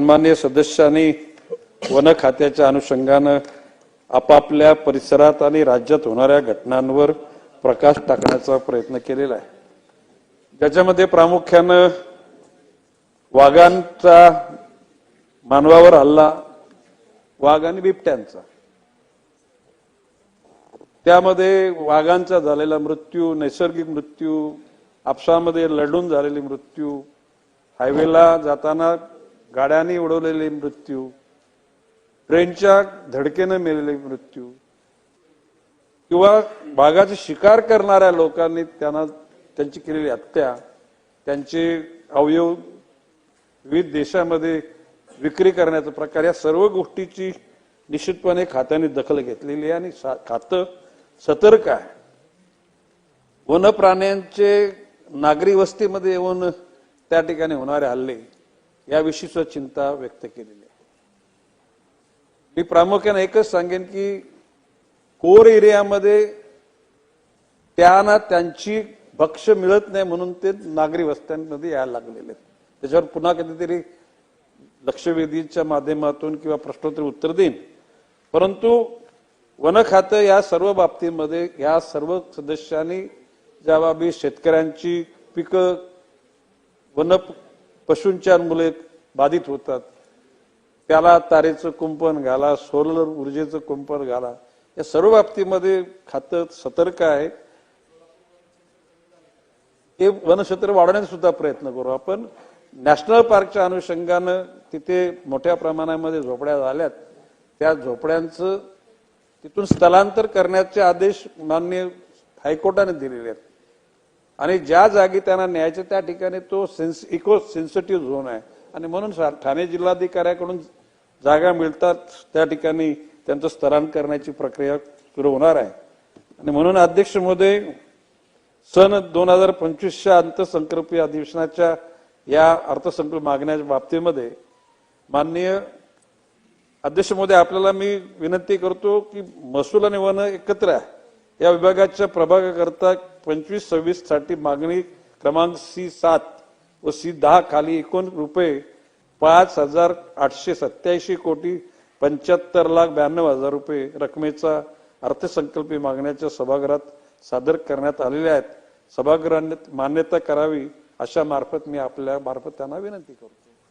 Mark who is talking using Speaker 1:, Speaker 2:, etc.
Speaker 1: सन्माननीय सदस्यांनी वन खात्याच्या अनुषंगाने आपापल्या परिसरात आणि राज्यात होणाऱ्या घटनांवर प्रकाश टाकण्याचा प्रयत्न केलेला आहे, ज्याच्यामध्ये प्रामुख्याने वाघांचा मानवावर हल्ला, वाघ आणि बिबट्यांचा, त्यामध्ये वाघांचा झालेला मृत्यू, नैसर्गिक मृत्यू, आपसामध्ये लढून झालेली मृत्यू, हायवेला जाताना गाड्यांनी उडवलेले मृत्यू, ट्रेनच्या धडकेने मेलेले मृत्यू, किंवा वाघाची शिकार करणाऱ्या लोकांनी त्यांची केलेली हत्या, त्यांचे अवयव विविध देशामध्ये विक्री करण्याचा प्रकार, या सर्व गोष्टीची निश्चितपणे खात्याने दखल घेतलेली आहे आणि खातं सतर्क आहे. वन प्राण्यांचे नागरी वस्तीमध्ये येऊन त्या ठिकाणी होणारे हल्ले याविषयी सुद्धा चिंता व्यक्त केलेली आहे. मी प्रामुख्याने एकच सांगेन की कोर एरियामध्ये त्यांना त्यांची भक्ष्य मिळत नाही म्हणून ते नागरी वस्त्यांमध्ये यायला लागलेले आहेत. त्याच्यावर पुन्हा कधीतरी लक्षवेधीच्या माध्यमातून किंवा प्रश्नोत्तर उत्तर देईन. परंतु वन खातं या सर्व बाबतीमध्ये या सर्व सदस्यांनी ज्याबाबी शेतकऱ्यांची पिकं वन पशूंच्या मुळे बाधित होतात, त्याला तारेचं कुंपण घाला, सोलर ऊर्जेचं कुंपण घाला, या सर्व बाबतीमध्ये खातं सतर्क आहे. हे वनक्षेत्र वाढवण्याचा सुद्धा प्रयत्न करू आपण. नॅशनल पार्कच्या अनुषंगानं तिथे मोठ्या प्रमाणामध्ये झोपड्या झाल्यात, त्या झोपड्यांचं तिथून स्थलांतर करण्याचे आदेश माननीय हायकोर्टाने दिलेले आहेत आणि ज्या जागी त्यांना न्यायचे त्या ठिकाणी तो इको सेन्सिटिव्ह झोन आहे आणि म्हणून ठाणे जिल्हाधिकाऱ्याकडून जागा मिळतात त्या ठिकाणी त्यांचं स्थलांतर करण्याची प्रक्रिया सुरू होणार आहे. आणि म्हणून अध्यक्ष महोदय, सन 2025च्या अर्थसंकल्पीय अधिवेशनाच्या या अर्थसंकल्प मागण्याच्या बाबतीमध्ये माननीय अध्यक्ष महोदय, आपल्याला मी विनंती करतो की महसूल आणि वन एकत्र आहे या विभागाच्या प्रभागाकरता 25-26 साठी मागणी क्रमांक C7 व C10 खाली एकूण रुपये 5,887 कोटी 75,92,000 रुपये रकमेचा अर्थसंकल्पीय मागण्याच्या सभागृहात सादर करण्यात आलेल्या आहेत. सभागृहाने मान्यता करावी अशा मार्फत मी आपल्या मार्फत त्यांना विनंती करतो.